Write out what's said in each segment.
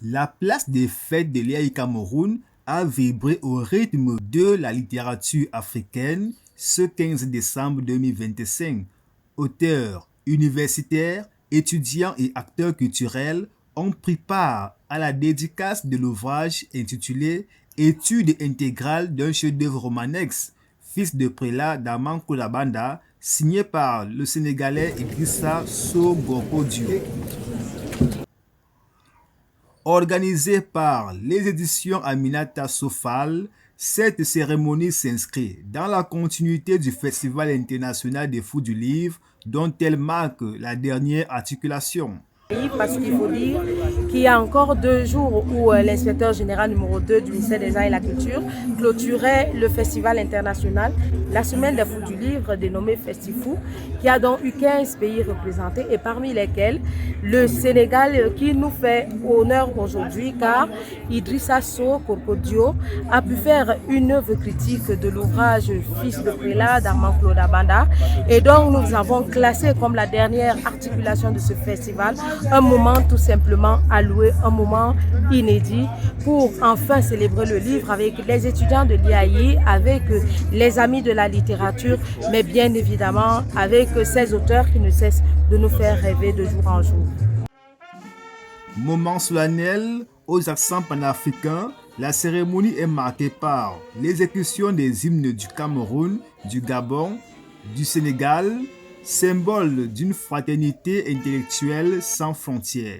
La place des fêtes de l'IAI Cameroun a vibré au rythme de la littérature africaine ce 15 décembre 2025. Auteurs, universitaires, étudiants et acteurs culturels ont pris part à la dédicace de l'ouvrage intitulé Étude intégrale d'un chef-d'œuvre romanesque, fils de prélat d'Armand Koulabanda, signé par le Sénégalais Idrissa So Gorko Diop. Organisée par les éditions Aminata Sofal, cette cérémonie s'inscrit dans la continuité du Festival international des fous du livre dont elle marque la dernière articulation. Parce qu'il faut dire qu'il y a encore 2 jours où l'inspecteur général numéro 2 du ministère des Arts et de la Culture clôturait le festival international, la semaine des fous du livre dénommée Festifou, qui a donc eu 15 pays représentés et parmi lesquels le Sénégal qui nous fait honneur aujourd'hui car Idrissa So Gorko a pu faire une œuvre critique de l'ouvrage Fils de prélat d'Armand Koulabanda et donc nous avons classé comme la dernière articulation de ce festival un moment tout simplement alloué, un moment inédit pour enfin célébrer le livre avec les étudiants de l'IAI, avec les amis de la littérature, mais bien évidemment avec ces auteurs qui ne cessent de nous faire rêver de jour en jour. Moment solennel aux accents panafricains, la cérémonie est marquée par l'exécution des hymnes du Cameroun, du Gabon, du Sénégal, symbole d'une fraternité intellectuelle sans frontières.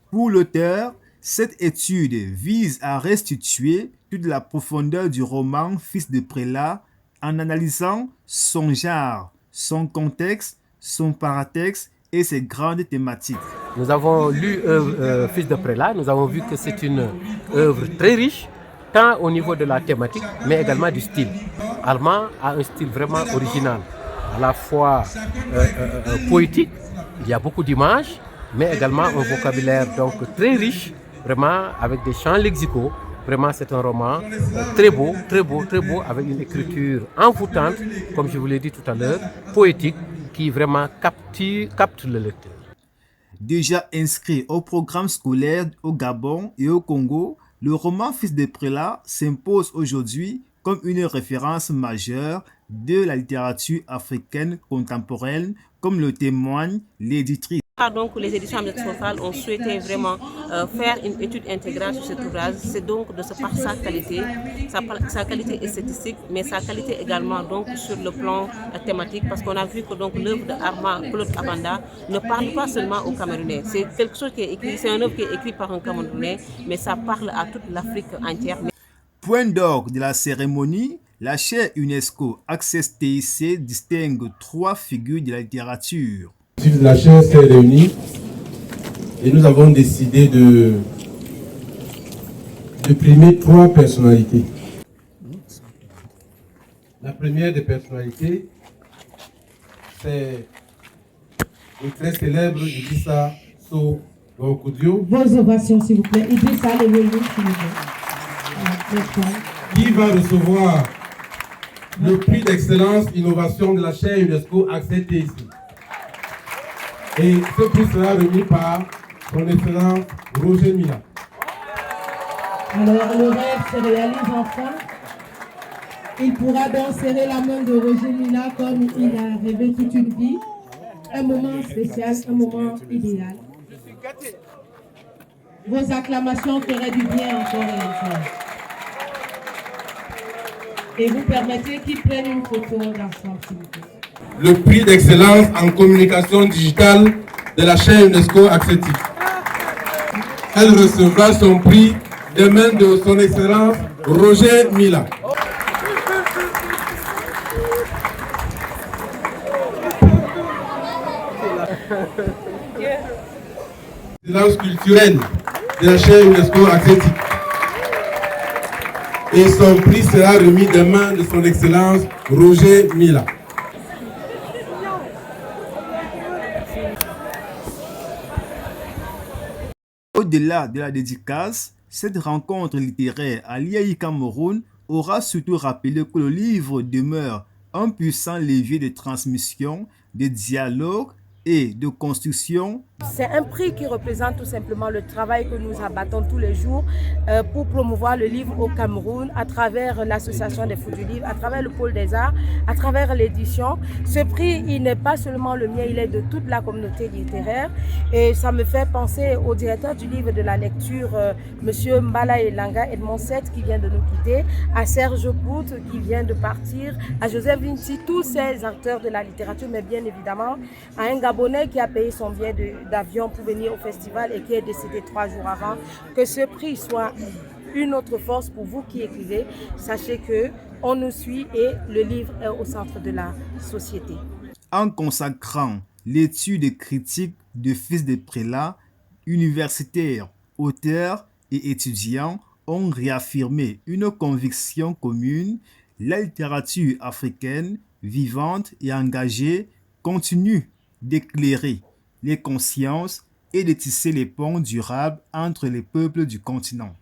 Pour l'auteur, cette étude vise à restituer toute la profondeur du roman Fils de prélat en analysant son genre, son contexte, son paratexte et ses grandes thématiques. Nous avons lu Fils de prélat, nous avons vu que c'est une œuvre très riche, tant au niveau de la thématique, mais également du style. Armand a un style vraiment original, à la fois poétique, il y a beaucoup d'images, mais également un vocabulaire donc très riche, vraiment avec des champs lexicaux. Vraiment, c'est un roman très beau, très beau, très beau, avec une écriture envoûtante, comme je vous l'ai dit tout à l'heure, poétique, qui vraiment capte le lecteur. Déjà inscrit au programme scolaire au Gabon et au Congo, le roman Fils de prélat s'impose aujourd'hui comme une référence majeure de la littérature africaine contemporaine, comme le témoigne l'éditrice. Donc les éditions Aminata ont souhaité vraiment faire une étude intégrale sur cet ouvrage. C'est donc de par sa qualité, sa qualité esthétique, mais sa qualité également donc sur le plan thématique, parce qu'on a vu que donc l'œuvre de Armand Koulabanda ne parle pas seulement aux Camerounais. C'est quelque chose qui est écrit, c'est un œuvre qui est écrit par un Camerounais, mais ça parle à toute l'Afrique entière. Point d'orgue de la cérémonie, la chaire UNESCO Access TIC distingue 3 figures de la littérature. La chaire s'est réunie et nous avons décidé de primer 3 personnalités. La première des personnalités, c'est le très célèbre Idrissa So Gorko Diop. Vos ovations, s'il vous plaît. Idrissa, levez-vous, s'il vous plaît. Qui va recevoir le prix d'excellence innovation de la chaire UNESCO Access TIC. Et ce prix sera remis par son excellence Roger Mila. Alors le rêve se réalise enfin. Il pourra donc serrer la main de Roger Mila comme il a rêvé toute une vie. Un moment spécial, un moment idéal. Vos acclamations feraient du bien encore et encore. Et vous permettez qu'ils prennent une photo d'ensemble, s'il vous plaît. Le prix d'excellence en communication digitale de la chaire UNESCO Access TIC. Elle recevra son prix des mains de son excellence Roger Mila. Excellence culturelle de la chaire UNESCO Access TIC. Et son prix sera remis des mains de son excellence Roger Mila. Au-delà de la dédicace, cette rencontre littéraire à l'IAI Cameroun aura surtout rappelé que le livre demeure un puissant levier de transmission, de dialogue et de construction C'est un prix qui représente tout simplement le travail que nous abattons tous les jours pour promouvoir le livre au Cameroun à travers l'association des Fous du Livre, à travers le pôle des arts, à travers l'édition. Ce prix, il n'est pas seulement le mien, il est de toute la communauté littéraire et ça me fait penser au directeur du livre de la lecture, M. Mbala Elanga Edmond Seth qui vient de nous quitter, à Serge Bout qui vient de partir, à Joseph Vinci, tous ces acteurs de la littérature, mais bien évidemment à un Gabonais qui a payé son billet d'avion pour venir au festival et qui est décédé 3 jours avant. Que ce prix soit une autre force pour vous qui écrivez. Sachez que on nous suit et le livre est au centre de la société. En consacrant l'étude critique de fils de prélats, universitaires, auteurs et étudiants ont réaffirmé une conviction commune: la littérature africaine, vivante et engagée, continue d'éclairer les consciences et de tisser les ponts durables entre les peuples du continent.